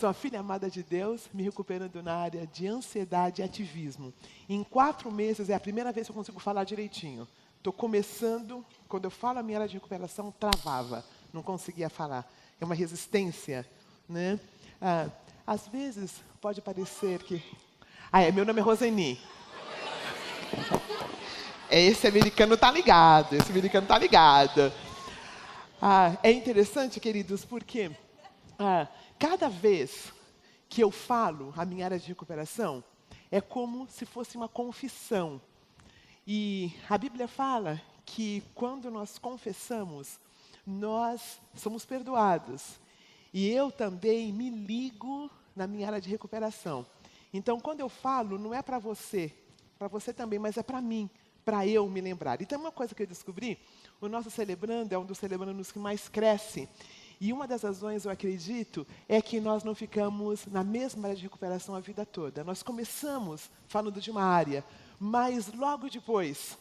Sou a filha amada de Deus, me recuperando na área de ansiedade e ativismo. Em 4 meses é a primeira vez que eu consigo falar direitinho. Estou começando, quando eu falo a minha área de recuperação, travava, não conseguia falar. É uma resistência, né? Às vezes pode parecer que... meu nome é Roseni. Esse americano tá ligado, é interessante, queridos, porque cada vez que eu falo a minha área de recuperação, é como se fosse uma confissão. E a Bíblia fala que quando nós confessamos, nós somos perdoados. E eu também me ligo na minha área de recuperação. Então, quando eu falo, não é para você também, mas é para mim, para eu me lembrar. E tem uma coisa que eu descobri, o nosso celebrando é um dos celebrandos que mais cresce. E uma das razões, eu acredito, é que nós não ficamos na mesma área de recuperação a vida toda. Nós começamos falando de uma área, mas logo depois,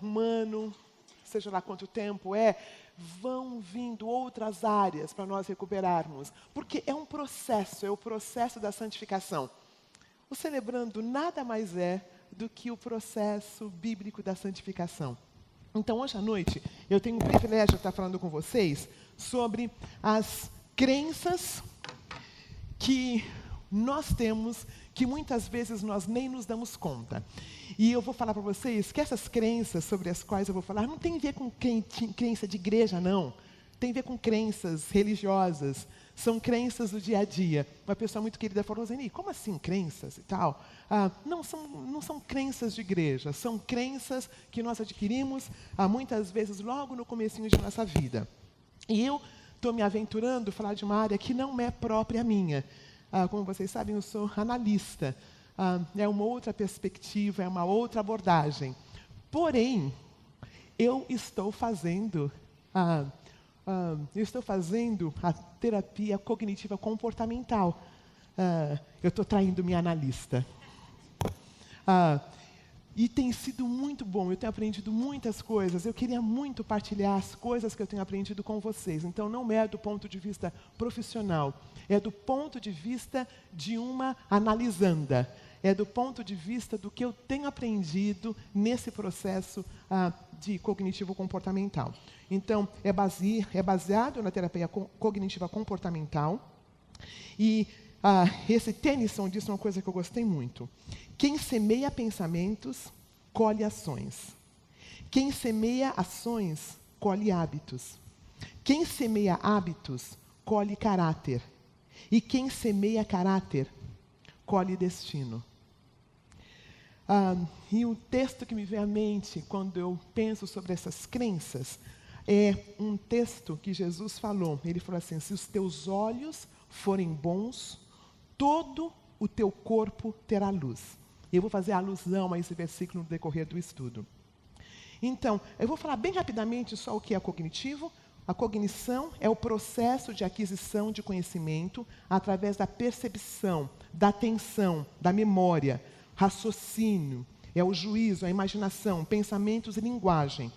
um ano, seja lá quanto tempo vão vindo outras áreas para nós recuperarmos. Porque é um processo, é o processo da santificação. O celebrando nada mais é do que o processo bíblico da santificação. Então, hoje à noite, eu tenho o privilégio de estar falando com vocês sobre as crenças que nós temos, que muitas vezes nós nem nos damos conta. E eu vou falar para vocês que essas crenças sobre as quais eu vou falar não tem a ver com crença de igreja, não. Tem a ver com crenças religiosas. São crenças do dia a dia. Uma pessoa muito querida falou, Roseni, como assim crenças e tal? Não são crenças de igreja, são crenças que nós adquirimos muitas vezes logo no comecinho de nossa vida. E eu estou me aventurando a falar de uma área que não é própria minha. Como vocês sabem, eu sou analista. É uma outra perspectiva, é uma outra abordagem. Porém, eu estou fazendo a terapia cognitiva comportamental. Eu estou traindo minha analista. E tem sido muito bom, eu tenho aprendido muitas coisas. Eu queria muito partilhar as coisas que eu tenho aprendido com vocês. Então, não é do ponto de vista profissional, é do ponto de vista de uma analisanda. É do ponto de vista do que eu tenho aprendido nesse processo de cognitivo comportamental. Então, é baseado na terapia cognitiva comportamental. E esse Tennyson disse uma coisa que eu gostei muito. Quem semeia pensamentos, colhe ações. Quem semeia ações, colhe hábitos. Quem semeia hábitos, colhe caráter. E quem semeia caráter, colhe destino. E o texto que me vem à mente quando eu penso sobre essas crenças é um texto que Jesus falou. Ele falou assim, se os teus olhos forem bons, todo o teu corpo terá luz. E eu vou fazer alusão a esse versículo no decorrer do estudo. Então, eu vou falar bem rapidamente só o que é cognitivo. A cognição é o processo de aquisição de conhecimento através da percepção, da atenção, da memória, raciocínio, é o juízo, a imaginação, pensamentos e linguagem.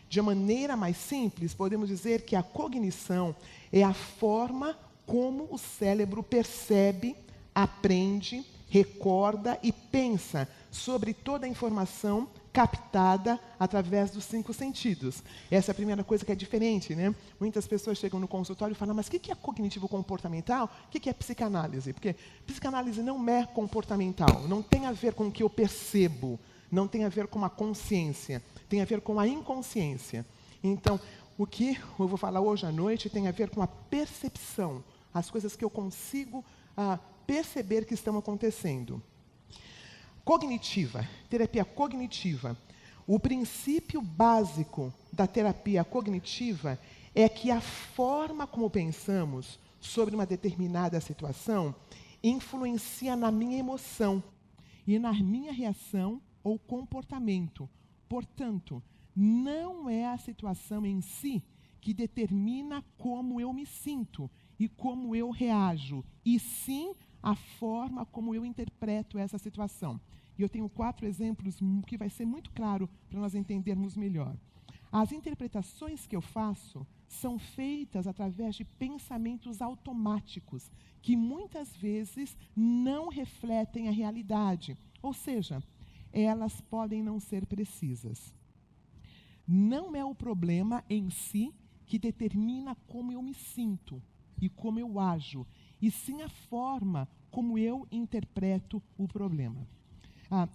De maneira mais simples, podemos dizer que a cognição é a forma como o cérebro percebe, aprende, recorda e pensa sobre toda a informação captada através dos 5 sentidos. Essa é a primeira coisa que é diferente, né? Muitas pessoas chegam no consultório e falam, mas o que é cognitivo comportamental? O que é psicanálise? Porque psicanálise não é comportamental, não tem a ver com o que eu percebo, não tem a ver com a consciência, tem a ver com a inconsciência. Então, o que eu vou falar hoje à noite tem a ver com a percepção, as coisas que eu consigo perceber que estão acontecendo. Cognitiva, terapia cognitiva. O princípio básico da terapia cognitiva é que a forma como pensamos sobre uma determinada situação influencia na minha emoção e na minha reação ou comportamento. Portanto, não é a situação em si que determina como eu me sinto e como eu reajo, e sim a forma como eu interpreto essa situação. E eu tenho 4 exemplos que vai ser muito claro para nós entendermos melhor. As interpretações que eu faço são feitas através de pensamentos automáticos, que muitas vezes não refletem a realidade. Ou seja, elas podem não ser precisas. Não é o problema em si que determina como eu me sinto e como eu ajo, e sim a forma como eu interpreto o problema.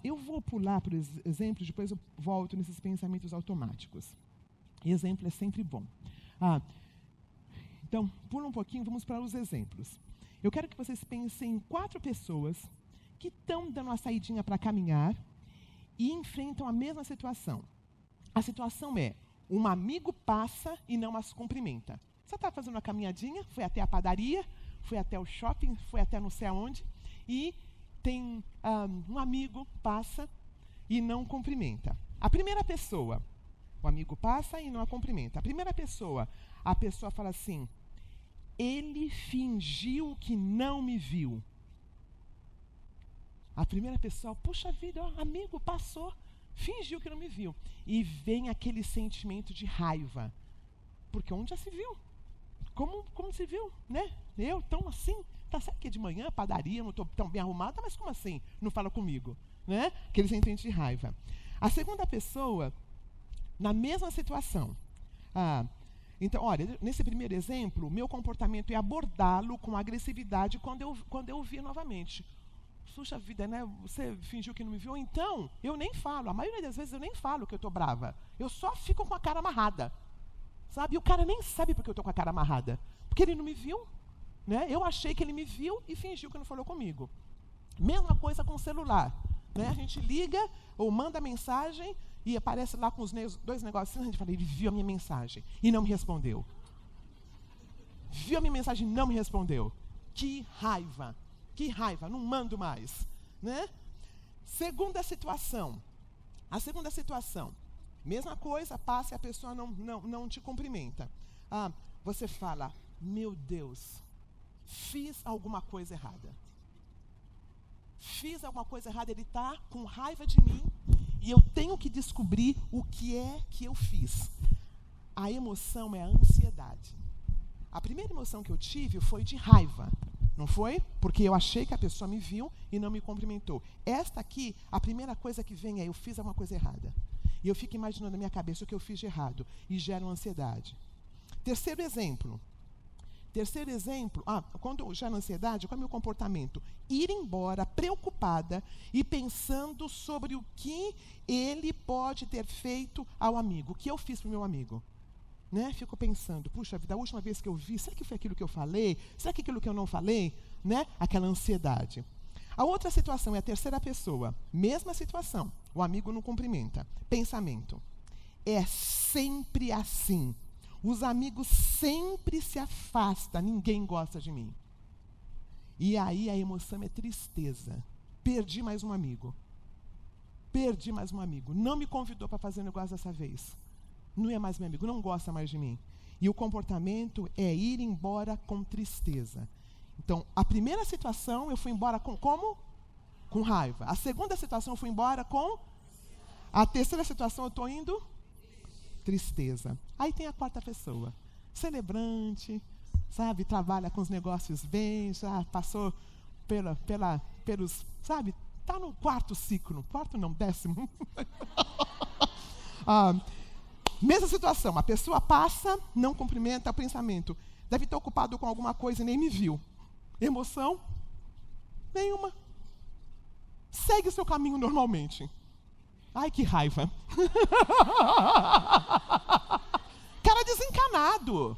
Eu vou pular por exemplo, depois eu volto nesses pensamentos automáticos. Exemplo é sempre bom. Então, pula um pouquinho, vamos para os exemplos. Eu quero que vocês pensem em 4 pessoas que estão dando uma saidinha para caminhar e enfrentam a mesma situação. A situação é, um amigo passa e não as cumprimenta. Você está fazendo uma caminhadinha, foi até a padaria, foi até o shopping, foi até não sei aonde, e tem um amigo passa e não cumprimenta. A primeira pessoa, o amigo passa e não a cumprimenta. A primeira pessoa, a pessoa fala assim, ele fingiu que não me viu. A primeira pessoa, puxa vida, amigo passou, fingiu que não me viu. E vem aquele sentimento de raiva. Porque onde já se viu? Como se viu, né? Eu, tão assim, tá certo que é de manhã, padaria, não estou tão bem arrumada, mas como assim? Não fala comigo, né? Aquele sentimento de raiva. A segunda pessoa, na mesma situação. Então, olha, nesse primeiro exemplo, meu comportamento é abordá-lo com agressividade quando eu o vir novamente. Puxa vida, né? Você fingiu que não me viu, então eu nem falo. A maioria das vezes eu nem falo que eu estou brava. Eu só fico com a cara amarrada. Sabe? E o cara nem sabe porque eu estou com a cara amarrada. Porque ele não me viu, né? Eu achei que ele me viu e fingiu que não falou comigo. Mesma coisa com o celular, né? A gente liga ou manda mensagem e aparece lá com os 2 negocinhos, a gente fala, ele viu a minha mensagem e não me respondeu. Viu a minha mensagem e não me respondeu. Que raiva, não mando mais, né? Segunda situação. A segunda situação, mesma coisa, passa e a pessoa não te cumprimenta. Você fala, meu Deus, fiz alguma coisa errada. Fiz alguma coisa errada, ele está com raiva de mim e eu tenho que descobrir o que é que eu fiz. A emoção é a ansiedade. A primeira emoção que eu tive foi de raiva, não foi? Porque eu achei que a pessoa me viu e não me cumprimentou. Esta aqui, a primeira coisa que vem é, eu fiz alguma coisa errada. E eu fico imaginando na minha cabeça o que eu fiz de errado e gera uma ansiedade. Terceiro exemplo, quando gera ansiedade, qual é o meu comportamento? Ir embora preocupada e pensando sobre o que ele pode ter feito ao amigo. O que eu fiz para o meu amigo? Né? Fico pensando, puxa vida, a última vez que eu vi, será que foi aquilo que eu falei? Será que aquilo que eu não falei? Né? Aquela ansiedade. A outra situação é a terceira pessoa. Mesma situação. O amigo não cumprimenta. Pensamento. É sempre assim. Os amigos sempre se afastam. Ninguém gosta de mim. E aí a emoção é tristeza. Perdi mais um amigo. Não me convidou para fazer negócio dessa vez. Não é mais meu amigo. Não gosta mais de mim. E o comportamento é ir embora com tristeza. Então, a primeira situação eu fui embora com como? Com raiva. A segunda situação eu fui embora com? A terceira situação eu estou indo? Tristeza. Aí tem a quarta pessoa. Celebrante, sabe? Trabalha com os negócios bem, já passou pelos, sabe? Está no 4º ciclo. 4º não, 10º. Mesma situação. A pessoa passa, não cumprimenta o pensamento. Deve estar ocupado com alguma coisa e nem me viu. Emoção? Nenhuma. Segue o seu caminho normalmente. Ai, que raiva. Cara desencanado.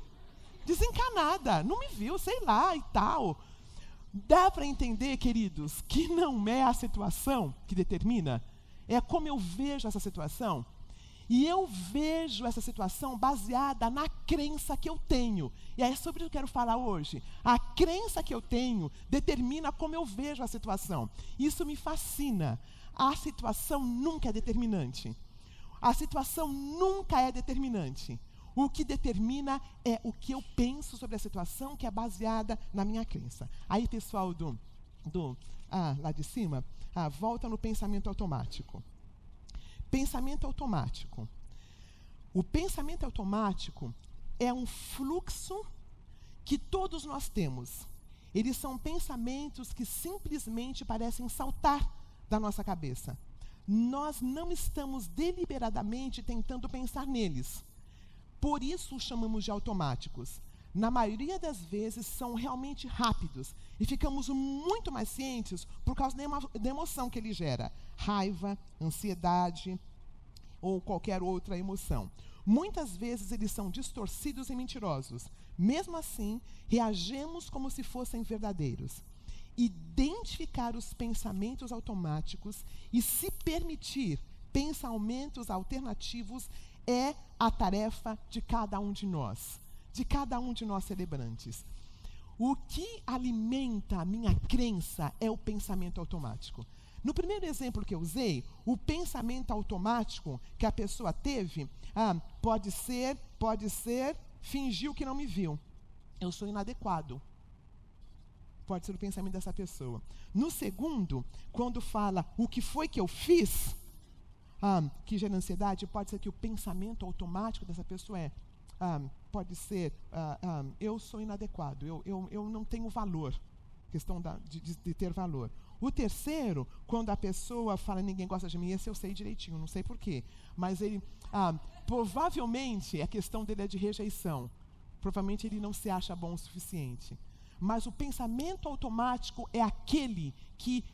Desencanada. Não me viu, sei lá e tal. Dá para entender, queridos, que não é a situação que determina. É como eu vejo essa situação. E eu vejo essa situação baseada na crença que eu tenho. E é sobre isso que eu quero falar hoje. A crença que eu tenho determina como eu vejo a situação. Isso me fascina. A situação nunca é determinante. A situação nunca é determinante. O que determina é o que eu penso sobre a situação, que é baseada na minha crença. Aí, pessoal lá de cima, volta no pensamento automático. Pensamento automático. O pensamento automático é um fluxo que todos nós temos. Eles são pensamentos que simplesmente parecem saltar da nossa cabeça. Nós não estamos deliberadamente tentando pensar neles. Por isso os chamamos de automáticos. Na maioria das vezes são realmente rápidos e ficamos muito mais cientes por causa da emoção que ele gera. Raiva, ansiedade ou qualquer outra emoção. Muitas vezes eles são distorcidos e mentirosos. Mesmo assim, reagimos como se fossem verdadeiros. Identificar os pensamentos automáticos e se permitir pensamentos alternativos é a tarefa de cada um de nós celebrantes. O que alimenta a minha crença é o pensamento automático. No primeiro exemplo que eu usei, o pensamento automático que a pessoa teve, pode ser, fingiu que não me viu. Eu sou inadequado. Pode ser o pensamento dessa pessoa. No segundo, quando fala o que foi que eu fiz, que gera ansiedade, pode ser que o pensamento automático dessa pessoa pode ser, eu sou inadequado, eu não tenho valor, questão de ter valor. O terceiro, quando a pessoa fala, ninguém gosta de mim, esse eu sei direitinho, não sei porquê, mas ele, provavelmente, a questão dele é de rejeição, provavelmente ele não se acha bom o suficiente. Mas o pensamento automático é aquele que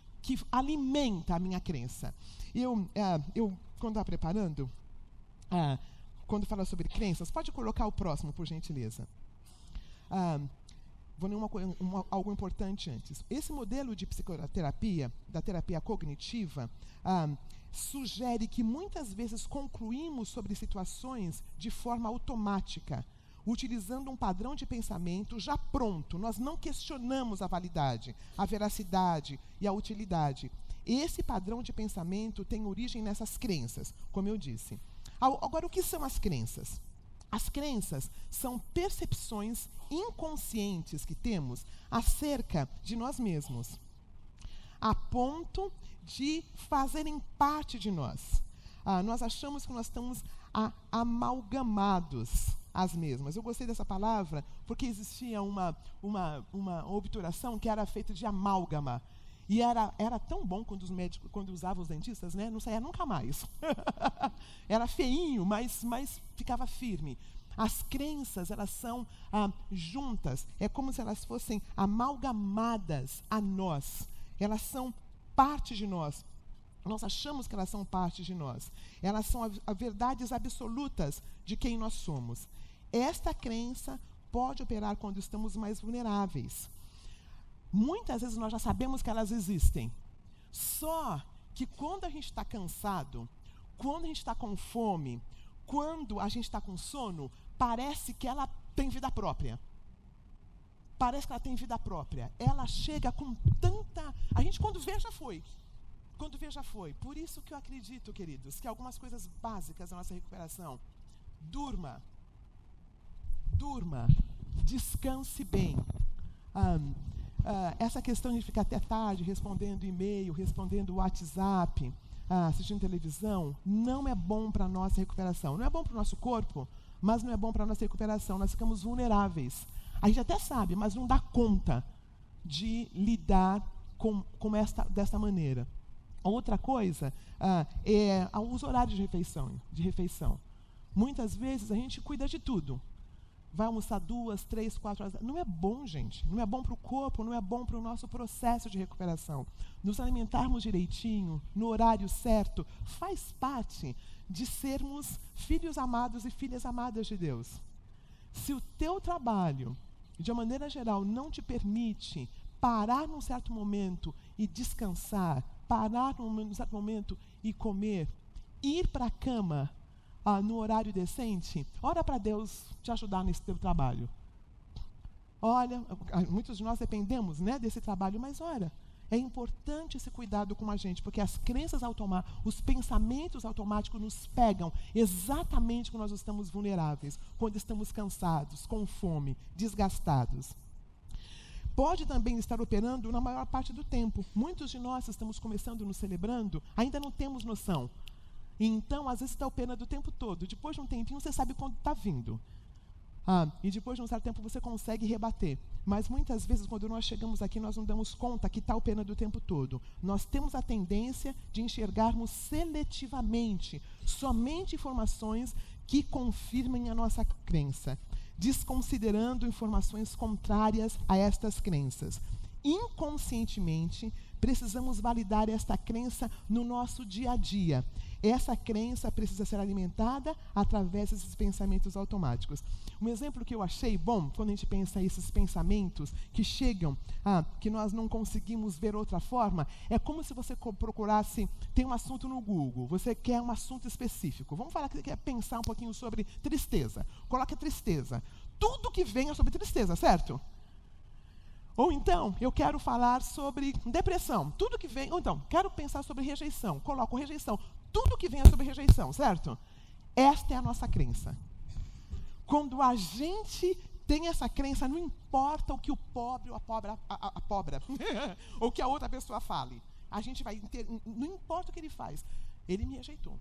alimenta a minha crença. Eu quando estava preparando, quando fala sobre crenças, pode colocar o próximo, por gentileza. Vou ler algo importante antes. Esse modelo de psicoterapia, da terapia cognitiva, sugere que muitas vezes concluímos sobre situações de forma automática, utilizando um padrão de pensamento já pronto. Nós não questionamos a validade, a veracidade e a utilidade. Esse padrão de pensamento tem origem nessas crenças, como eu disse. Agora, o que são as crenças? As crenças são percepções inconscientes que temos acerca de nós mesmos, a ponto de fazerem parte de nós. Nós achamos que nós estamos amalgamados às mesmas. Eu gostei dessa palavra porque existia uma obturação que era feita de amálgama. E era tão bom quando usavam os dentistas, né? Não saía nunca mais. Era feinho, mas ficava firme. As crenças, elas são juntas. É como se elas fossem amalgamadas a nós. Elas são parte de nós. Nós achamos que elas são parte de nós. Elas são as verdades absolutas de quem nós somos. Esta crença pode operar quando estamos mais vulneráveis. Muitas vezes nós já sabemos que elas existem. Só que quando a gente está cansado, quando a gente está com fome, quando a gente está com sono, parece que ela tem vida própria. Parece que ela tem vida própria. Ela chega com tanta... A gente quando vê já foi. Quando vê já foi. Por isso que eu acredito, queridos, que algumas coisas básicas da nossa recuperação. Durma. Descanse bem. Essa questão de ficar até tarde respondendo e-mail, respondendo WhatsApp, assistindo televisão, não é bom para a nossa recuperação. Não é bom para o nosso corpo, mas não é bom para a nossa recuperação. Nós ficamos vulneráveis. A gente até sabe, mas não dá conta de lidar desta maneira. Outra coisa é os horários de refeição. Muitas vezes a gente cuida de tudo. Vai almoçar 2, 3, 4 horas. Não é bom, gente. Não é bom para o corpo, não é bom para o nosso processo de recuperação. Nos alimentarmos direitinho, no horário certo, faz parte de sermos filhos amados e filhas amadas de Deus. Se o teu trabalho, de uma maneira geral, não te permite parar num certo momento e descansar, parar num certo momento e comer, ir para a cama, no horário decente, ora para Deus te ajudar nesse teu trabalho. Olha, muitos de nós dependemos, né, desse trabalho, mas olha, é importante esse cuidado com a gente, porque as crenças automáticas, os pensamentos automáticos nos pegam exatamente quando nós estamos vulneráveis, quando estamos cansados, com fome, desgastados. Pode também estar operando na maior parte do tempo. Muitos de nós estamos começando nos celebrando, ainda não temos noção. Então, às vezes está operando o tempo todo. Depois de um tempinho, você sabe quando está vindo. E depois de um certo tempo você consegue rebater. Mas muitas vezes, quando nós chegamos aqui, nós não damos conta que está o pena do tempo todo. Nós temos a tendência de enxergarmos seletivamente somente informações que confirmem a nossa crença, desconsiderando informações contrárias a estas crenças. Inconscientemente, precisamos validar esta crença no nosso dia a dia. Essa crença precisa ser alimentada através desses pensamentos automáticos. Um exemplo que eu achei bom, quando a gente pensa esses pensamentos que chegam, que nós não conseguimos ver outra forma, é como se você procurasse, tem um assunto no Google, você quer um assunto específico. Vamos falar que você quer pensar um pouquinho sobre tristeza. Coloque tristeza. Tudo que vem é sobre tristeza, certo? Ou então, eu quero falar sobre depressão. Tudo que vem... Ou então, quero pensar sobre rejeição. Coloco rejeição. Tudo que vem é sobre rejeição, certo? Esta é a nossa crença. Quando a gente tem essa crença, não importa o que o pobre ou a pobre ou que a outra pessoa fale. A gente vai... Não importa o que ele faz. Ele me rejeitou.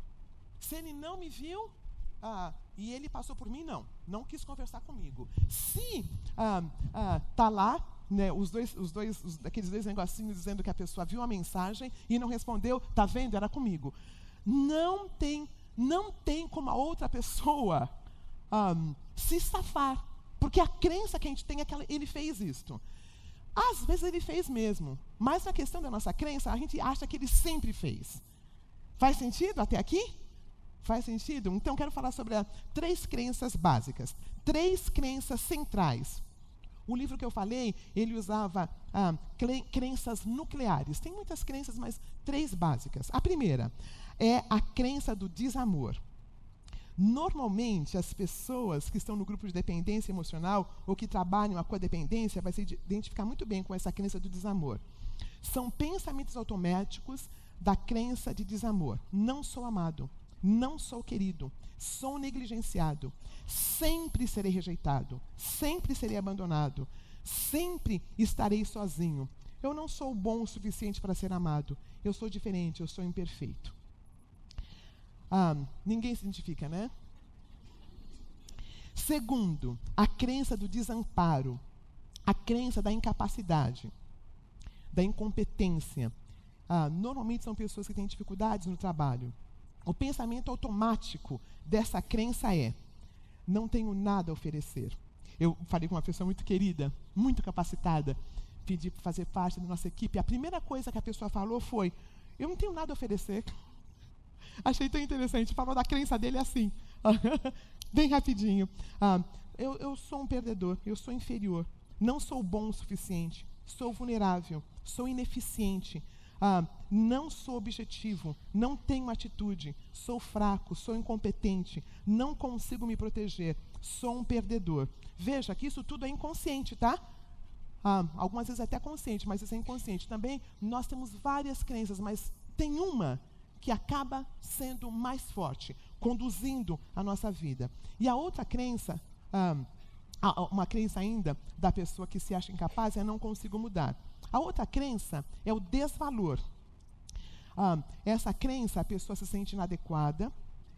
Se ele não me viu... e ele passou por mim, não quis conversar comigo. Se tá lá, né, aqueles dois negocinhos dizendo que a pessoa viu a mensagem e não respondeu, tá vendo, era comigo. Não tem como a outra pessoa se safar, porque a crença que a gente tem é que ele fez isto. Às vezes ele fez mesmo, mas na questão da nossa crença, a gente acha que ele sempre fez. Faz sentido até aqui? Faz sentido? Então, quero falar sobre 3 crenças básicas, 3 crenças centrais. O livro que eu falei, ele usava crenças nucleares. Tem muitas crenças, mas 3 básicas. A primeira é a crença do desamor. Normalmente, as pessoas que estão no grupo de dependência emocional ou que trabalham a codependência vai se identificar muito bem com essa crença do desamor. São pensamentos automáticos da crença de desamor. Não sou amado. Não sou querido, sou negligenciado, sempre serei rejeitado, sempre serei abandonado, sempre estarei sozinho. Eu não sou bom o suficiente para ser amado, eu sou diferente, eu sou imperfeito. Ninguém se identifica, né? Segundo, a crença do desamparo, a crença da incapacidade, da incompetência. Normalmente são pessoas que têm dificuldades no trabalho. O pensamento automático dessa crença é: não tenho nada a oferecer. Eu falei com uma pessoa muito querida, muito capacitada, pedi para fazer parte da nossa equipe. A primeira coisa que a pessoa falou foi: eu não tenho nada a oferecer. Achei tão interessante. Falou da crença dele assim, bem rapidinho. Eu sou um perdedor, eu sou inferior, não sou bom o suficiente, sou vulnerável, sou ineficiente. Não sou objetivo, não tenho atitude, sou fraco, sou incompetente, não consigo me proteger, sou um perdedor. Veja que isso tudo é inconsciente, tá? Algumas vezes até consciente, mas isso é inconsciente. Também nós temos várias crenças, mas tem uma que acaba sendo mais forte, conduzindo a nossa vida. E a outra crença, uma crença ainda da pessoa que se acha incapaz, é não consigo mudar. A outra crença é o desvalor. Essa crença, a pessoa se sente inadequada,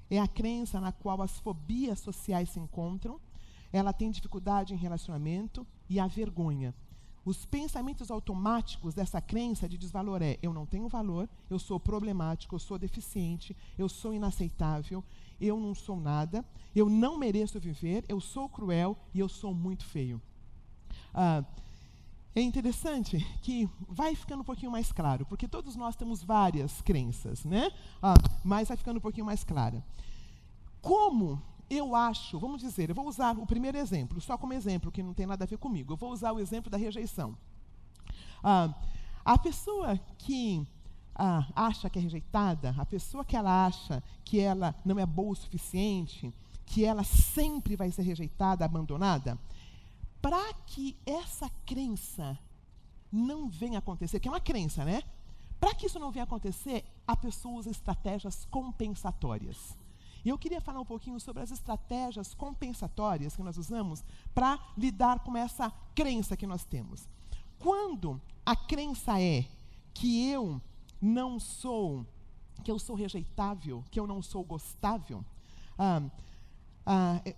é a crença na qual as fobias sociais se encontram, ela tem dificuldade em relacionamento e a vergonha. Os pensamentos automáticos dessa crença de desvalor é: eu não tenho valor, eu sou problemático, eu sou deficiente, eu sou inaceitável, eu não sou nada, eu não mereço viver, eu sou cruel e eu sou muito feio. É interessante que vai ficando um pouquinho mais claro, porque todos nós temos várias crenças, né? Mas vai ficando um pouquinho mais clara. Como eu acho, vamos dizer, eu vou usar o primeiro exemplo, só como exemplo, que não tem nada a ver comigo. Eu vou usar o exemplo da rejeição. A pessoa que acha que é rejeitada, a pessoa que ela acha que ela não é boa o suficiente, que ela sempre vai ser rejeitada, abandonada, para que essa crença não venha acontecer, que é uma crença, né? Para que isso não venha acontecer, a pessoa usa estratégias compensatórias. E eu queria falar um pouquinho sobre as estratégias compensatórias que nós usamos para lidar com essa crença que nós temos. Quando a crença é que eu não sou, que eu sou rejeitável, que eu não sou gostável,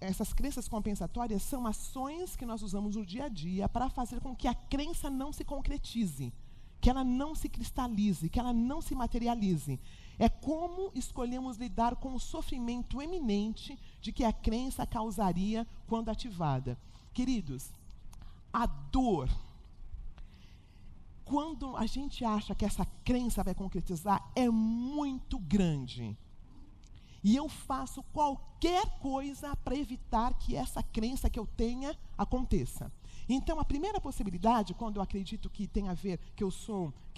essas crenças compensatórias são ações que nós usamos no dia a dia para fazer com que a crença não se concretize, que ela não se cristalize, que ela não se materialize. É como escolhemos lidar com o sofrimento eminente de que a crença causaria quando ativada. Queridos, a dor, quando a gente acha que essa crença vai concretizar, é muito grande. E eu faço qualquer coisa para evitar que essa crença que eu tenha aconteça. Então, a primeira possibilidade, quando eu acredito que tem a ver que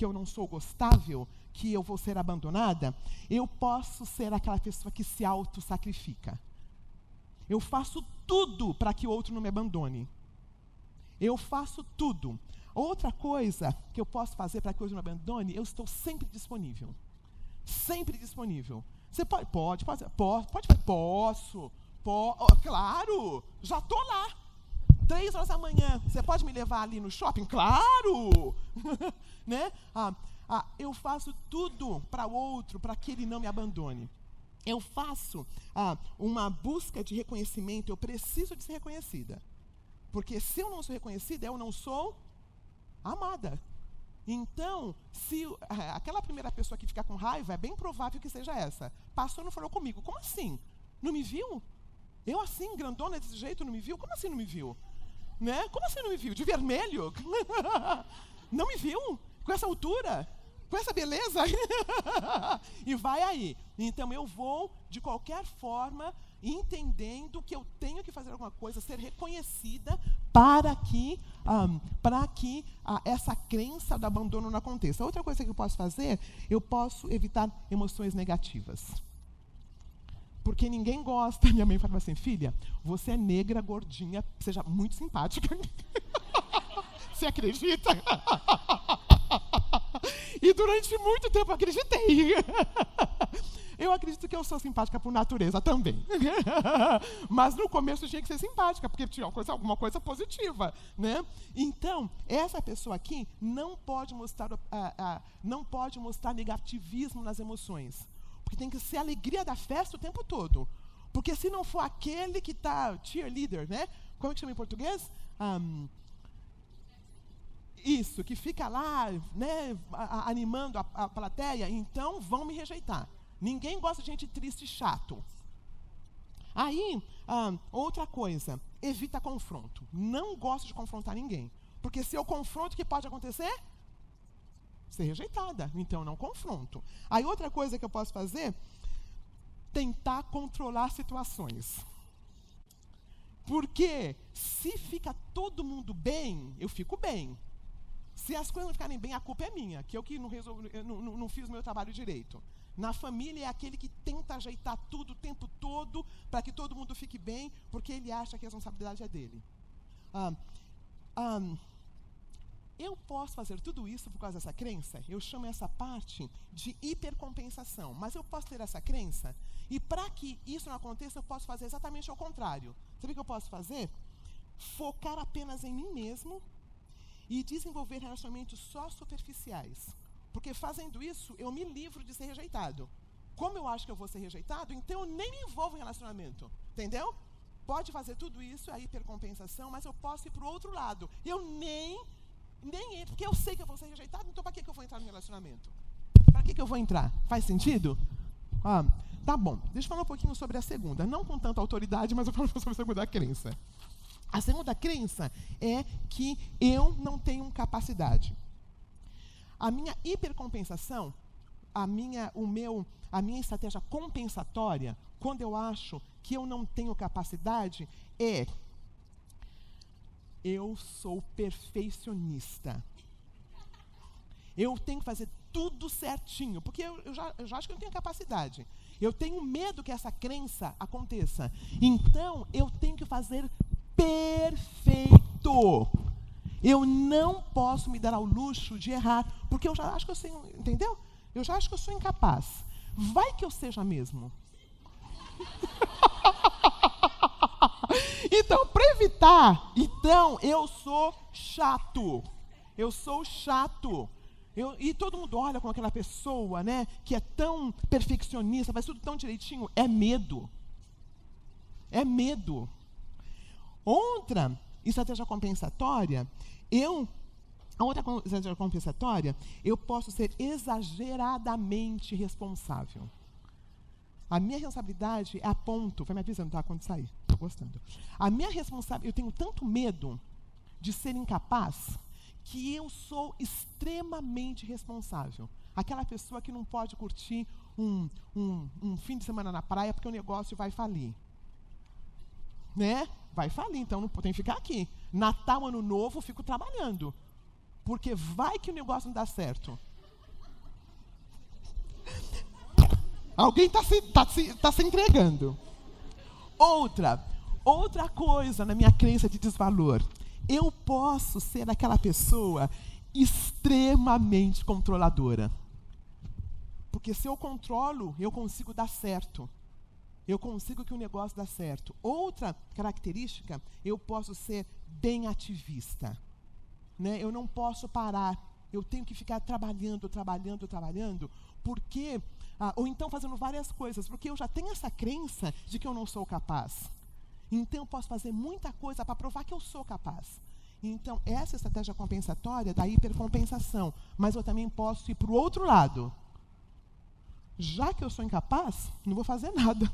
eu não sou gostável, que eu vou ser abandonada, eu posso ser aquela pessoa que se auto-sacrifica. Eu faço tudo para que o outro não me abandone. Eu faço tudo. Outra coisa que eu posso fazer para que o outro não me abandone, eu estou sempre disponível. Sempre disponível. Você pode, posso, claro, já estou lá. 3 horas da manhã, você pode me levar ali no shopping? Claro! Né? Eu faço tudo para o outro, para que ele não me abandone. Eu faço uma busca de reconhecimento, eu preciso de ser reconhecida. Porque se eu não sou reconhecida, eu não sou amada. Então, se aquela primeira pessoa que fica com raiva, é bem provável que seja essa. Passou e não falou comigo. Como assim? Não me viu? Eu assim, grandona desse jeito, não me viu? Como assim não me viu? Né? Como assim não me viu? De vermelho? Não me viu? Com essa altura? Com essa beleza? E vai aí. Então, eu vou, de qualquer forma, entendendo que eu tenho que fazer alguma coisa, ser reconhecida para que essa crença do abandono não aconteça. Outra coisa que eu posso fazer, eu posso evitar emoções negativas. Porque ninguém gosta. Minha mãe fala assim, filha, você é negra, gordinha, seja muito simpática. Você acredita? E durante muito tempo eu acreditei. Eu acredito que eu sou simpática por natureza também. Mas no começo eu tinha que ser simpática, porque tinha alguma coisa positiva, né? Então, essa pessoa aqui não pode mostrar negativismo nas emoções. Porque tem que ser a alegria da festa o tempo todo. Porque se não for aquele que está cheerleader, né? Como é que chama em português? Isso, que fica lá, né, animando a plateia, então vão me rejeitar. Ninguém gosta de gente triste e chato. Aí, outra coisa, evita confronto. Não gosto de confrontar ninguém. Porque se eu confronto, o que pode acontecer? Ser rejeitada. Então, não confronto. Aí, outra coisa que eu posso fazer, tentar controlar situações. Porque se fica todo mundo bem, eu fico bem. Se as coisas não ficarem bem, a culpa é minha, que eu que não fiz o meu trabalho direito. Na família é aquele que tenta ajeitar tudo o tempo todo para que todo mundo fique bem, porque ele acha que a responsabilidade é dele. Eu posso fazer tudo isso por causa dessa crença? Eu chamo essa parte de hipercompensação. Mas eu posso ter essa crença? E para que isso não aconteça, eu posso fazer exatamente ao contrário. Sabe o que eu posso fazer? Focar apenas em mim mesmo e desenvolver relacionamentos só superficiais. Porque fazendo isso, eu me livro de ser rejeitado. Como eu acho que eu vou ser rejeitado, então eu nem me envolvo em relacionamento. Entendeu? Pode fazer tudo isso, a hipercompensação, mas eu posso ir para o outro lado. Eu nem entro, porque eu sei que eu vou ser rejeitado, então para que eu vou entrar no relacionamento? Para que eu vou entrar? Faz sentido? Tá bom. Deixa eu falar um pouquinho sobre a segunda. Não com tanta autoridade, mas eu falo sobre a segunda crença. A segunda crença é que eu não tenho capacidade. A minha hipercompensação, a minha estratégia compensatória, quando eu acho que eu não tenho capacidade, eu sou perfeccionista. Eu tenho que fazer tudo certinho, porque eu já acho que eu não tenho capacidade. Eu tenho medo que essa crença aconteça. Então, eu tenho que fazer perfeito. Eu não posso me dar ao luxo de errar, porque eu já acho que eu sei, entendeu? Eu já acho que eu sou incapaz. Vai que eu seja mesmo. Então, para evitar, eu sou chato. Eu sou chato. E todo mundo olha com aquela pessoa, né, que é tão perfeccionista, faz tudo tão direitinho. É medo. É medo. Outra estratégia compensatória, eu posso ser exageradamente responsável. A minha responsabilidade é a ponto, vai me avisando, tá? Quando sair, estou gostando. A minha responsabilidade, eu tenho tanto medo de ser incapaz, que eu sou extremamente responsável. Aquela pessoa que não pode curtir um fim de semana na praia porque o negócio vai falir. Né? Vai falir, então não tem que ficar aqui. Natal, Ano Novo, fico trabalhando. Porque vai que o negócio não dá certo. Alguém está se entregando. Outra coisa na minha crença de desvalor. Eu posso ser aquela pessoa extremamente controladora. Porque se eu controlo, eu consigo dar certo. Eu consigo que o negócio dê certo. Outra característica, eu posso ser bem ativista. Né? Eu não posso parar. Eu tenho que ficar trabalhando, porque... ou então fazendo várias coisas, porque eu já tenho essa crença de que eu não sou capaz. Então, eu posso fazer muita coisa para provar que eu sou capaz. Então, essa estratégia compensatória da hipercompensação. Mas eu também posso ir para o outro lado. Já que eu sou incapaz, não vou fazer nada.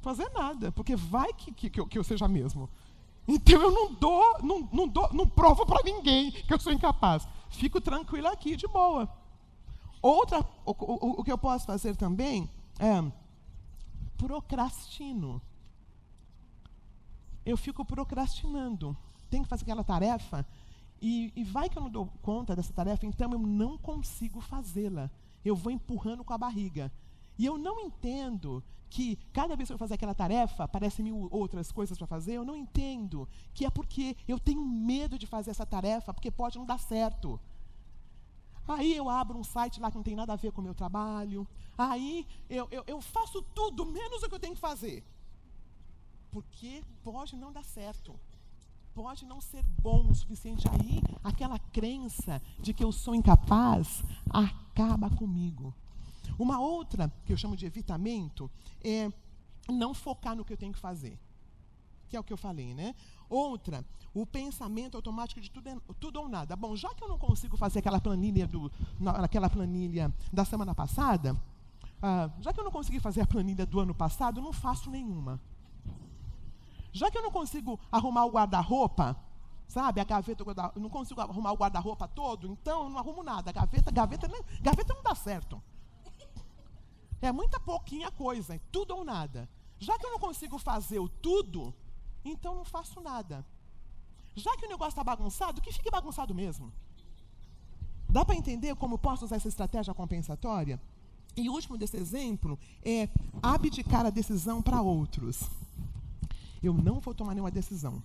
Fazer nada, porque vai que eu seja mesmo. Então, eu não provo para ninguém que eu sou incapaz. Fico tranquila aqui, de boa. O que eu posso fazer também é procrastino. Eu fico procrastinando. Tenho que fazer aquela tarefa e vai que eu não dou conta dessa tarefa, então eu não consigo fazê-la. Eu vou empurrando com a barriga. E eu não entendo que cada vez que eu fazer aquela tarefa, aparecem 1000 outras coisas para fazer, eu não entendo que é porque eu tenho medo de fazer essa tarefa, porque pode não dar certo. Aí eu abro um site lá que não tem nada a ver com o meu trabalho. Aí eu faço tudo, menos o que eu tenho que fazer. Porque pode não dar certo. Pode não ser bom o suficiente. Aí, aquela crença de que eu sou incapaz acaba comigo. Uma outra, que eu chamo de evitamento, é não focar no que eu tenho que fazer. Que é o que eu falei, né? Outra, o pensamento automático de tudo ou nada. Bom, já que eu não consigo fazer aquela planilha da semana passada, já que eu não consegui fazer a planilha do ano passado, eu não faço nenhuma. Já que eu não consigo arrumar o guarda-roupa, sabe, a gaveta, eu não consigo arrumar o guarda-roupa todo, então eu não arrumo nada. Gaveta não dá certo. É muita pouquinha coisa, é tudo ou nada. Já que eu não consigo fazer o tudo, então não faço nada. Já que o negócio está bagunçado, que fique bagunçado mesmo. Dá para entender como posso usar essa estratégia compensatória? E o último desse exemplo é abdicar a decisão para outros. Eu não vou tomar nenhuma decisão.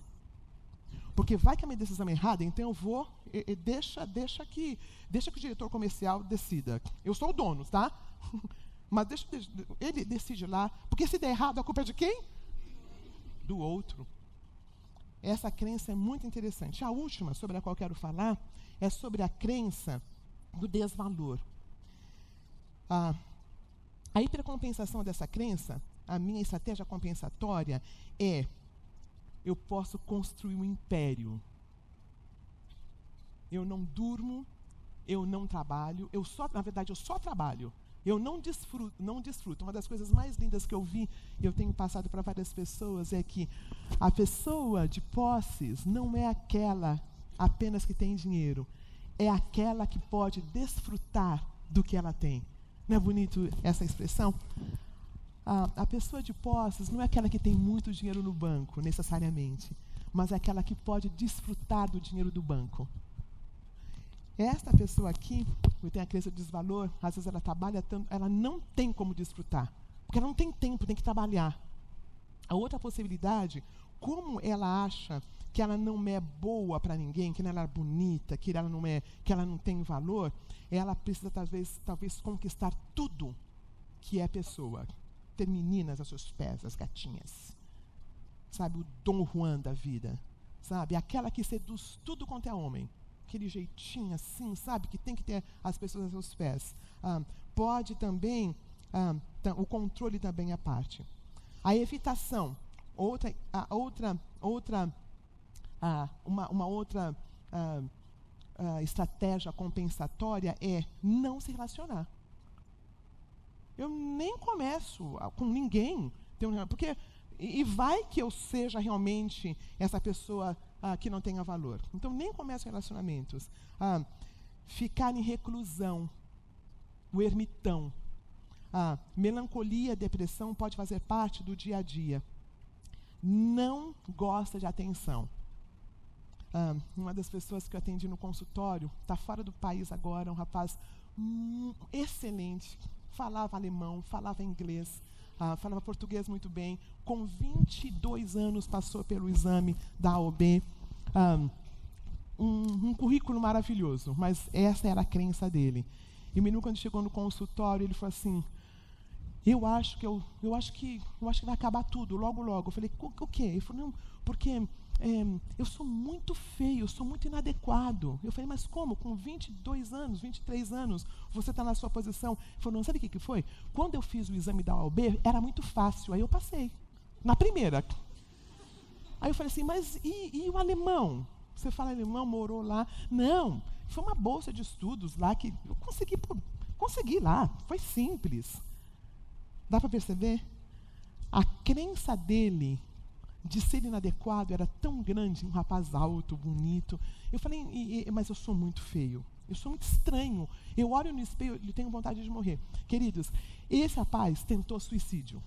Porque vai que a minha decisão é errada, então eu vou, deixa que o diretor comercial decida. Eu sou o dono, tá? Mas ele decide lá, porque se der errado, a culpa é de quem? Do outro. Essa crença é muito interessante. A última, sobre a qual eu quero falar, é sobre a crença do desvalor. A hipercompensação dessa crença, a minha estratégia compensatória é: eu posso construir um império. Eu não durmo, eu não trabalho, na verdade, eu só trabalho. Eu não desfruto. Uma das coisas mais lindas que eu vi, e eu tenho passado para várias pessoas, é que a pessoa de posses não é aquela apenas que tem dinheiro, é aquela que pode desfrutar do que ela tem. Não é bonito essa expressão? A pessoa de posses não é aquela que tem muito dinheiro no banco, necessariamente, mas é aquela que pode desfrutar do dinheiro do banco. Esta pessoa aqui, que tem a crença de desvalor, às vezes ela trabalha tanto, ela não tem como desfrutar, porque ela não tem tempo, tem que trabalhar. A outra possibilidade, como ela acha que ela não é boa para ninguém, que ela é bonita, que ela não tem valor, ela precisa talvez conquistar tudo que é pessoa. Ter meninas aos seus pés, as gatinhas. Sabe, o Dom Juan da vida. Sabe, aquela que seduz tudo quanto é homem. Aquele jeitinho assim, sabe, que tem que ter as pessoas aos seus pés. Pode também o controle também é parte. A evitação, uma outra estratégia compensatória é não se relacionar. Eu nem começo com ninguém, porque e vai que eu seja realmente essa pessoa que não tenha valor. Então, nem começo relacionamentos. Ficar em reclusão, o ermitão. Melancolia, depressão pode fazer parte do dia a dia. Não gosta de atenção. Uma das pessoas que eu atendi no consultório, está fora do país agora, um rapaz excelente, falava alemão, falava inglês, falava português muito bem, com 22 anos passou pelo exame da AOB, um currículo maravilhoso, mas essa era a crença dele. E o menino, quando chegou no consultório, ele falou assim: eu acho que vai acabar tudo, logo, logo. Eu falei: o quê? Ele falou: não, porque eu sou muito feio, eu sou muito inadequado. Eu falei: mas como? Com 22 anos, 23 anos, você está na sua posição? Ele falou: não, sabe o que foi? Quando eu fiz o exame da OAB, era muito fácil, aí eu passei, na primeira. Aí eu falei assim: mas e o alemão? Você fala alemão, morou lá? Não, foi uma bolsa de estudos lá que eu consegui lá, foi simples. Dá para perceber? A crença dele de ser inadequado era tão grande, um rapaz alto, bonito. Eu falei: mas eu sou muito feio, eu sou muito estranho. Eu olho no espelho e tenho vontade de morrer. Queridos, esse rapaz tentou suicídio.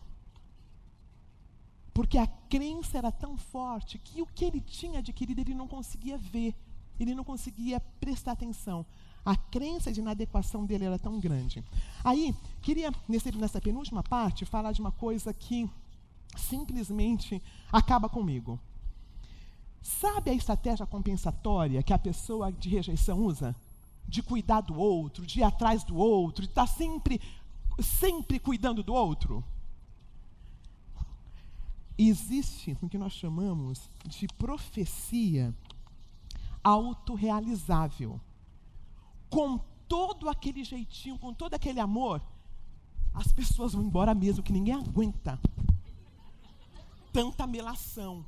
Porque a crença era tão forte que o que ele tinha adquirido ele não conseguia ver, ele não conseguia prestar atenção. A crença de inadequação dele era tão grande. Aí, queria, nessa penúltima parte, falar de uma coisa que simplesmente acaba comigo. Sabe a estratégia compensatória que a pessoa de rejeição usa? De cuidar do outro, de ir atrás do outro, de estar sempre cuidando do outro? Existe o que nós chamamos de profecia autorrealizável. Com todo aquele jeitinho, com todo aquele amor, as pessoas vão embora mesmo, que ninguém aguenta tanta melação.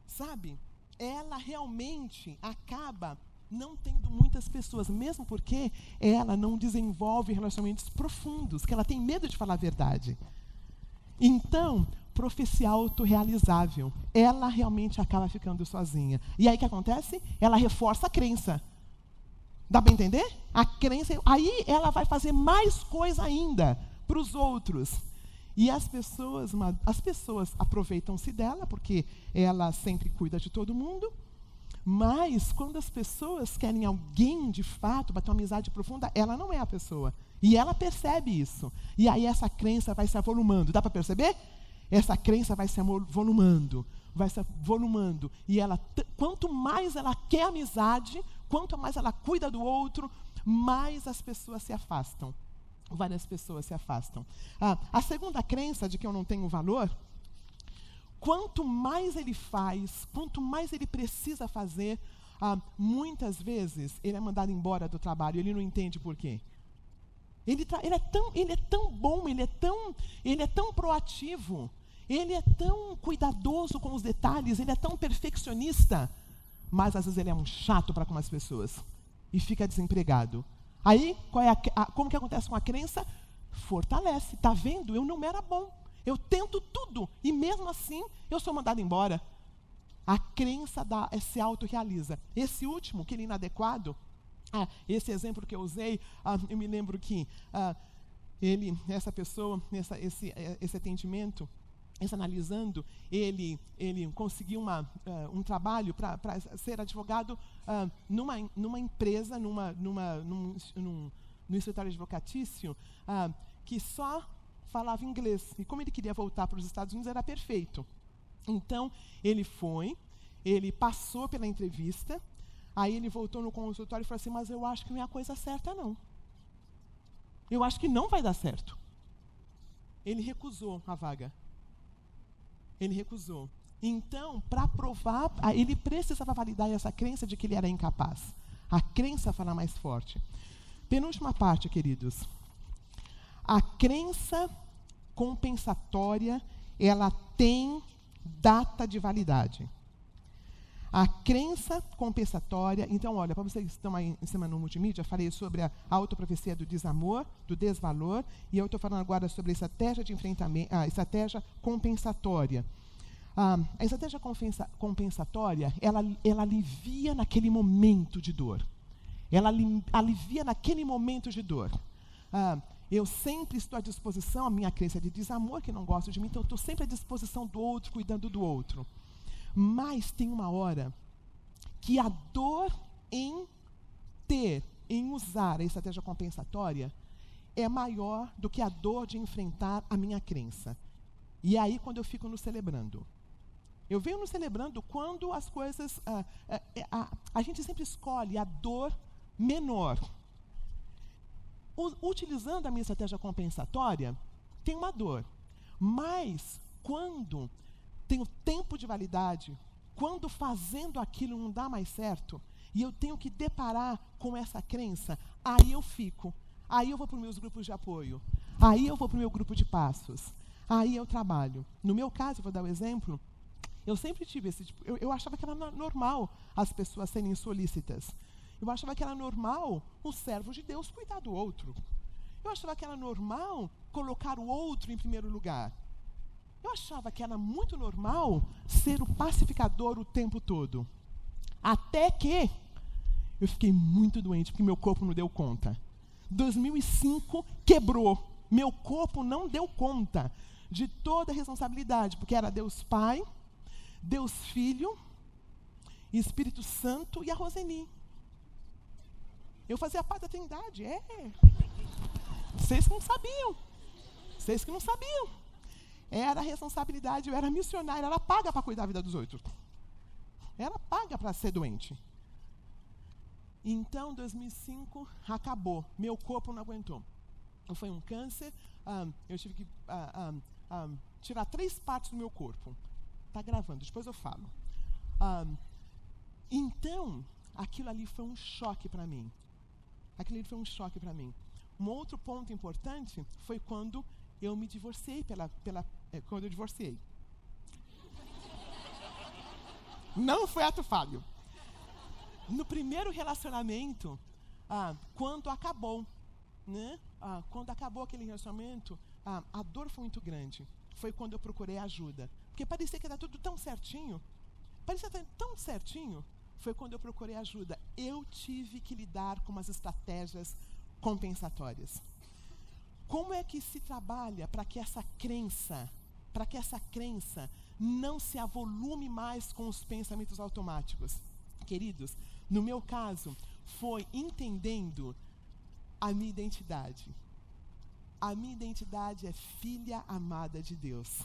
Sabe? Ela realmente acaba não tendo muitas pessoas, mesmo porque ela não desenvolve relacionamentos profundos, que ela tem medo de falar a verdade. Então, profecia autorrealizável, ela realmente acaba ficando sozinha. E aí o que acontece? Ela reforça a crença. Dá para entender? A crença, aí ela vai fazer mais coisa ainda para os outros. E as pessoas aproveitam-se dela, porque ela sempre cuida de todo mundo. Mas, quando as pessoas querem alguém de fato, para ter uma amizade profunda, ela não é a pessoa. E ela percebe isso. E aí essa crença vai se avolumando. Dá para perceber? Essa crença vai se avolumando. E ela, quanto mais ela quer amizade, quanto mais ela cuida do outro, mais as pessoas se afastam. Várias pessoas se afastam. A segunda crença de que eu não tenho valor, quanto mais ele faz, quanto mais ele precisa fazer, muitas vezes ele é mandado embora do trabalho, ele não entende por quê. Ele é tão bom, ele é tão proativo, ele é tão cuidadoso com os detalhes, ele é tão perfeccionista, mas às vezes ele é um chato para com as pessoas e fica desempregado. Aí, como que acontece com a crença? Fortalece. Está vendo? Eu não era bom. Eu tento tudo e mesmo assim eu sou mandado embora. A crença se autorrealiza. Esse último, que ele é inadequado, esse exemplo que eu usei, eu me lembro que essa pessoa, esse atendimento, analisando, ele conseguiu um trabalho para ser advogado numa empresa, num escritório advocatício, que só falava inglês. E como ele queria voltar para os Estados Unidos, era perfeito. Então, ele passou pela entrevista, aí ele voltou no consultório e falou assim: mas eu acho que não é a coisa certa, não. Eu acho que não vai dar certo. Ele recusou a vaga. Ele recusou. Então, para provar, ele precisava validar essa crença de que ele era incapaz. A crença fala mais forte. Penúltima parte, queridos. A crença compensatória, ela tem data de validade. A crença compensatória, então, olha, para vocês que estão aí em cima no multimídia, falei sobre a autoprofecia do desamor, do desvalor, e eu estou falando agora sobre a estratégia de enfrentamento, a estratégia compensatória. A estratégia compensatória, ela alivia naquele momento de dor. Ela alivia naquele momento de dor. Eu sempre estou à disposição, a minha crença de desamor, que não gosta de mim, então eu estou sempre à disposição do outro, cuidando do outro. Mas tem uma hora que a dor em usar a estratégia compensatória é maior do que a dor de enfrentar a minha crença. E é aí quando eu fico no celebrando. Eu venho no celebrando quando as coisas... a gente sempre escolhe a dor menor. Utilizando a minha estratégia compensatória, tem uma dor. Mas quando tem o tempo de validade, quando fazendo aquilo não dá mais certo, e eu tenho que deparar com essa crença, aí eu fico. Aí eu vou para os meus grupos de apoio. Aí eu vou para o meu grupo de passos. Aí eu trabalho. No meu caso, eu vou dar um exemplo, eu sempre tive esse tipo... Eu achava que era normal as pessoas serem solícitas. Eu achava que era normal um servo de Deus cuidar do outro. Eu achava que era normal colocar o outro em primeiro lugar. Eu achava que era muito normal ser o pacificador o tempo todo. Até que eu fiquei muito doente, porque meu corpo não deu conta. 2005 quebrou. Meu corpo não deu conta de toda a responsabilidade, porque era Deus Pai, Deus Filho, Espírito Santo e a Roseni. Eu fazia parte da Trindade, Vocês que não sabiam. Vocês que não sabiam. Era a responsabilidade, eu era missionária, era paga para cuidar da vida dos outros. Era paga para ser doente. Então, 2005, acabou. Meu corpo não aguentou. Foi um câncer, eu tive que tirar 3 partes do meu corpo. Está gravando, depois eu falo. Então, aquilo ali foi um choque para mim. Um outro ponto importante foi quando eu me divorciei quando eu divorciei. Não foi ato falho. No primeiro relacionamento, quando acabou, né? Quando acabou aquele relacionamento, a dor foi muito grande. Foi quando eu procurei ajuda. Porque parecia que era tudo tão certinho. Foi quando eu procurei ajuda. Eu tive que lidar com umas estratégias compensatórias. Como é que se trabalha para que essa crença não se avolume mais com os pensamentos automáticos? Queridos, no meu caso, foi entendendo a minha identidade. A minha identidade é filha amada de Deus.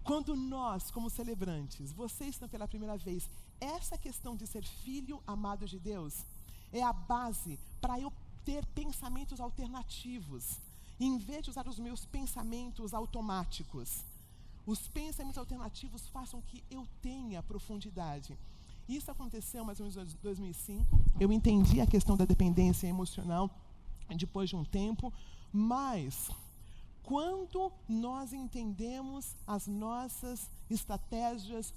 Quando nós, como celebrantes, vocês estão pela primeira vez, essa questão de ser filho amado de Deus é a base para eu ter pensamentos alternativos, em vez de usar os meus pensamentos automáticos. Os pensamentos alternativos façam que eu tenha profundidade. Isso aconteceu mais ou menos em 2005. Eu entendi a questão da dependência emocional depois de um tempo, mas quando nós entendemos as nossas estratégias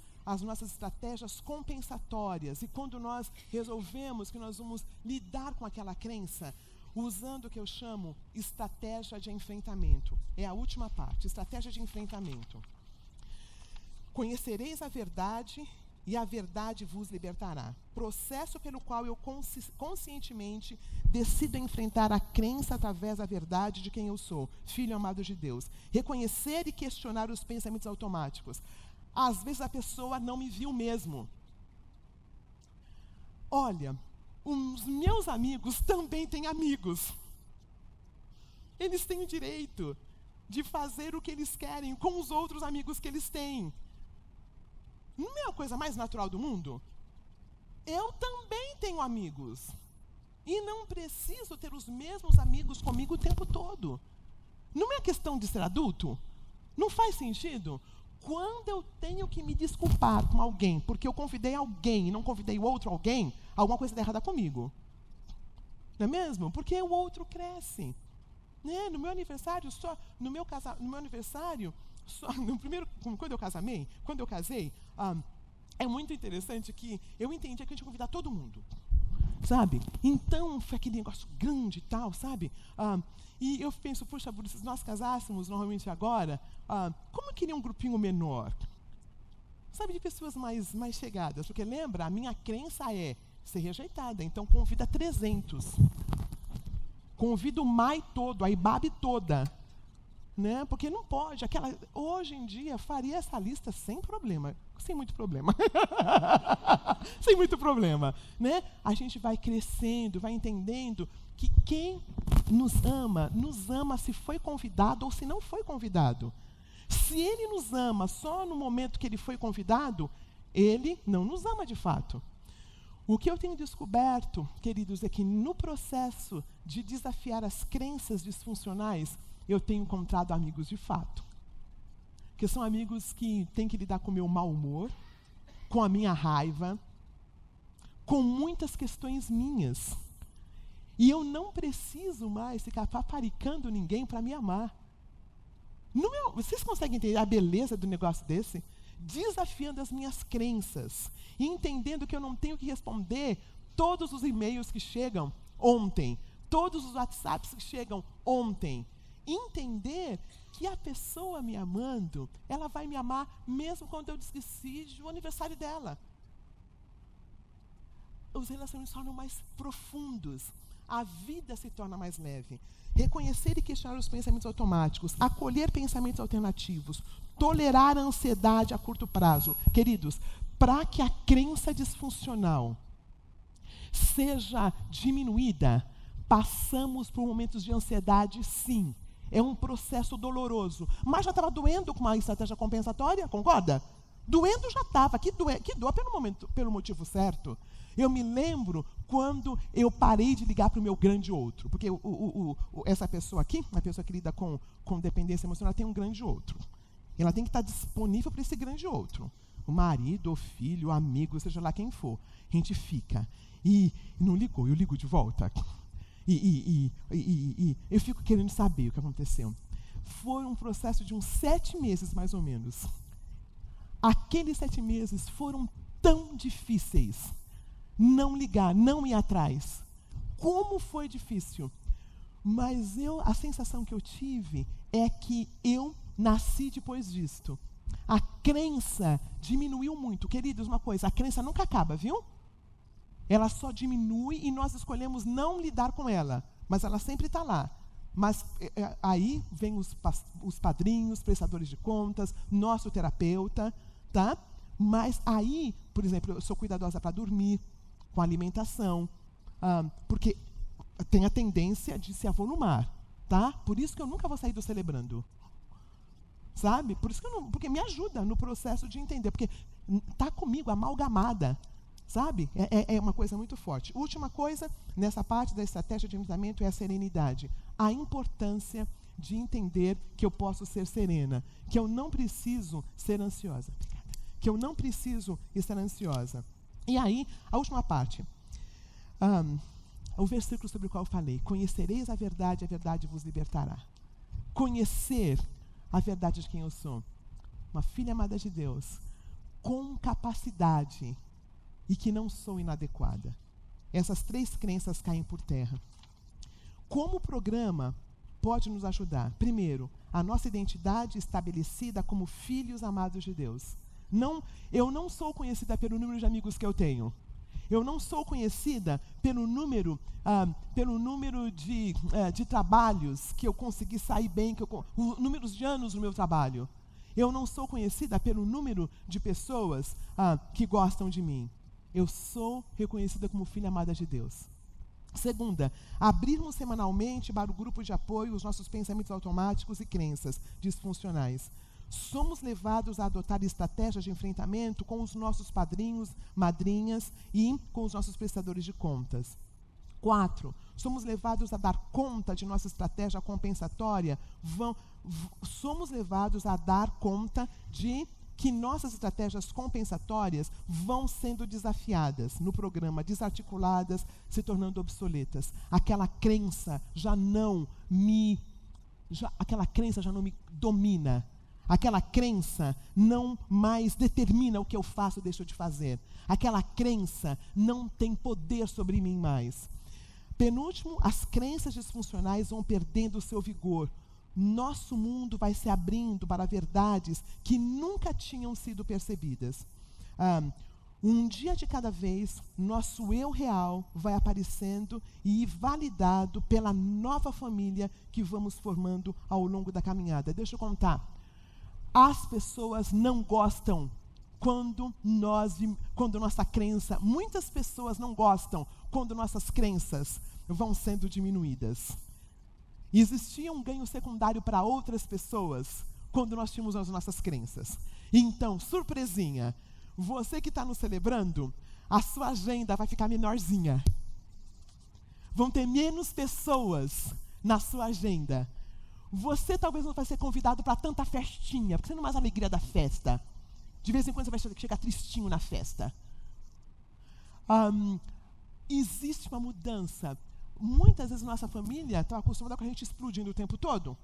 compensatórias, e quando nós resolvemos que nós vamos lidar com aquela crença, usando o que eu chamo estratégia de enfrentamento. É a última parte, estratégia de enfrentamento. Conhecereis a verdade e a verdade vos libertará. Processo pelo qual eu conscientemente decido enfrentar a crença através da verdade de quem eu sou, filho amado de Deus. Reconhecer e questionar os pensamentos automáticos. Às vezes a pessoa não me viu mesmo. Olha, os meus amigos também têm amigos. Eles têm o direito de fazer o que eles querem com os outros amigos que eles têm. Não é a coisa mais natural do mundo? Eu também tenho amigos. E não preciso ter os mesmos amigos comigo o tempo todo. Não é questão de ser adulto? Não faz sentido? Quando eu tenho que me desculpar com alguém, porque eu convidei alguém e não convidei o outro alguém, alguma coisa está errada comigo. Não é mesmo? Porque o outro cresce. Né? No meu aniversário, no primeiro, quando eu casei, é muito interessante que eu entendia que a gente ia convidar todo mundo, sabe? Então, foi aquele negócio grande e tal, sabe? E eu penso, puxa, se nós casássemos normalmente agora, como eu queria um grupinho menor? Sabe, de pessoas mais chegadas. Porque lembra, a minha crença é ser rejeitada. Então, convida 300. Convida o MAI todo, a IBAB toda. Né? Porque não pode. Hoje em dia, faria essa lista sem problema. Sem muito problema. Sem muito problema. Né? A gente vai crescendo, vai entendendo que quem nos ama se foi convidado ou se não foi convidado. Se ele nos ama só no momento que ele foi convidado, ele não nos ama de fato. O que eu tenho descoberto, queridos, é que no processo de desafiar as crenças disfuncionais, eu tenho encontrado amigos de fato. Que são amigos que têm que lidar com o meu mau humor, com a minha raiva, com muitas questões minhas. E eu não preciso mais ficar paparicando ninguém para me amar. Vocês conseguem entender a beleza do negócio desse? Desafiando as minhas crenças e entendendo que eu não tenho que responder todos os e-mails que chegam ontem, todos os WhatsApps que chegam ontem. Entender que a pessoa me amando, ela vai me amar mesmo quando eu esqueci do aniversário dela. Os relacionamentos se tornam mais profundos. A vida se torna mais leve. Reconhecer e questionar os pensamentos automáticos, acolher pensamentos alternativos, tolerar a ansiedade a curto prazo. Queridos, para que a crença disfuncional seja diminuída, passamos por momentos de ansiedade, sim. É um processo doloroso. Mas já estava doendo com uma estratégia compensatória, concorda? Doendo já estava. Que doa pelo motivo certo. Eu me lembro quando eu parei de ligar para o meu grande outro. Porque essa pessoa aqui, a pessoa que lida com dependência emocional, tem um grande outro. Ela tem que estar disponível para esse grande outro. O marido, o filho, o amigo, seja lá quem for. A gente fica. E não ligou, eu ligo de volta. E eu fico querendo saber o que aconteceu. Foi um processo de uns 7 meses, mais ou menos. Aqueles 7 meses foram tão difíceis. Não ligar, não ir atrás. Como foi difícil. Mas a sensação que eu tive é que eu nasci depois disto. A crença diminuiu muito. Queridos, uma coisa, a crença nunca acaba, viu? Ela só diminui e nós escolhemos não lidar com ela. Mas ela sempre está lá. Mas aí vem os padrinhos, prestadores de contas, nosso terapeuta, tá? Mas aí, por exemplo, eu sou cuidadosa para dormir, com alimentação, porque tem a tendência de se avolumar, tá? Por isso que eu nunca vou sair do celebrando. Sabe? Por isso que porque me ajuda no processo de entender, porque está comigo, amalgamada. Sabe? É uma coisa muito forte. Última coisa, nessa parte da estratégia de enfrentamento, é a serenidade. A importância de entender que eu posso ser serena, que eu não preciso ser ansiosa. Que eu não preciso estar ansiosa. E aí, a última parte. O versículo sobre o qual eu falei. Conhecereis a verdade vos libertará. Conhecer a verdade de quem eu sou. Uma filha amada de Deus, com capacidade e que não sou inadequada. Essas 3 crenças caem por terra. Como o programa pode nos ajudar? Primeiro, a nossa identidade estabelecida como filhos amados de Deus. Eu não sou conhecida pelo número de amigos que eu tenho. Eu não sou conhecida pelo número de trabalhos que eu consegui sair bem, números de anos no meu trabalho. Eu não sou conhecida pelo número de pessoas que gostam de mim. Eu sou reconhecida como filha amada de Deus. Segunda, abrirmos semanalmente para o grupo de apoio os nossos pensamentos automáticos e crenças disfuncionais. Somos levados a adotar estratégias de enfrentamento com os nossos padrinhos, madrinhas e com os nossos prestadores de contas. 4, somos levados a dar conta de nossa estratégia compensatória. Somos levados a dar conta de que nossas estratégias compensatórias vão sendo desafiadas no programa, desarticuladas, se tornando obsoletas. Aquela crença já não me aquela crença já não me domina. Aquela crença não mais determina o que eu faço ou deixo de fazer. Aquela crença não tem poder sobre mim mais. Penúltimo, as crenças disfuncionais vão perdendo o seu vigor. Nosso mundo vai se abrindo para verdades que nunca tinham sido percebidas. Um dia de cada vez, nosso eu real vai aparecendo e validado pela nova família que vamos formando ao longo da caminhada. Deixa eu contar. As pessoas não gostam quando nossa crença, muitas pessoas não gostam quando nossas crenças vão sendo diminuídas. Existia um ganho secundário para outras pessoas quando nós tínhamos as nossas crenças. Então, surpresinha, você que está nos celebrando, a sua agenda vai ficar menorzinha. Vão ter menos pessoas na sua agenda. Você talvez não vai ser convidado para tanta festinha, porque você não é mais a alegria da festa. De vez em quando você vai chegar tristinho na festa. Existe uma mudança. Muitas vezes nossa família está acostumada com a gente explodindo o tempo todo.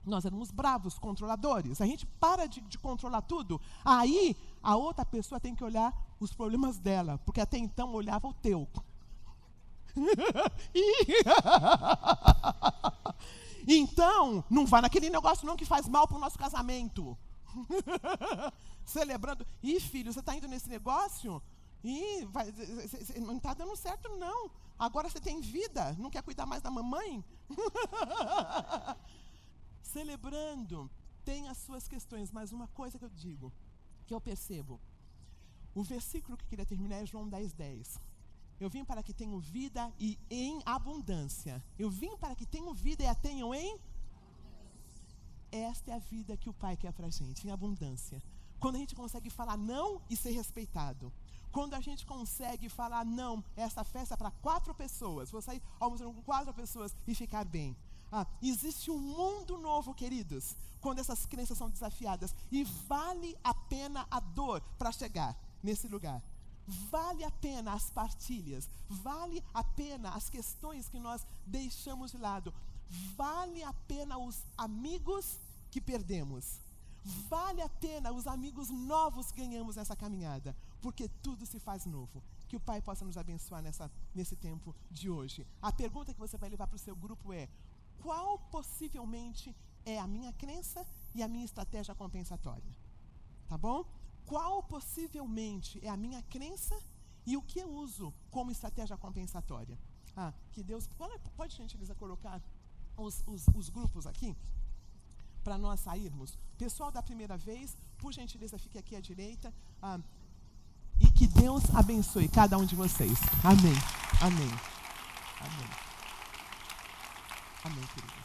Nós éramos bravos, controladores. A gente para de controlar tudo. Aí, a outra pessoa tem que olhar os problemas dela, porque até então olhava o teu. Então, não vai naquele negócio não que faz mal para o nosso casamento. Celebrando. Ih, filho, você está indo nesse negócio? Ih, não está dando certo, não. Agora você tem vida, não quer cuidar mais da mamãe? Celebrando, tem as suas questões, mas uma coisa que eu digo, que eu percebo. O versículo que eu queria terminar é João 10:10. Eu vim para que tenham vida e em abundância. Eu vim para que tenham vida e a tenham em... Esta é a vida que o Pai quer para a gente, em abundância. Quando a gente consegue falar não e ser respeitado. Quando a gente consegue falar não, essa festa é para 4 pessoas. Vou sair almoçando com 4 pessoas e ficar bem. Existe um mundo novo, queridos, quando essas crenças são desafiadas. E vale a pena a dor para chegar nesse lugar. Vale a pena as partilhas, vale a pena as questões que nós deixamos de lado, vale a pena os amigos que perdemos, vale a pena os amigos novos que ganhamos nessa caminhada, porque tudo se faz novo. Que o Pai possa nos abençoar nesse tempo de hoje. A pergunta que você vai levar para o seu grupo é: qual possivelmente é a minha crença e a minha estratégia compensatória? Tá bom? Qual possivelmente é a minha crença e o que eu uso como estratégia compensatória? Que Deus... Pode, gentileza, colocar os grupos aqui para nós sairmos? Pessoal da primeira vez, por gentileza, fique aqui à direita. E que Deus abençoe cada um de vocês. Amém. Amém. Amém. Amém, querido.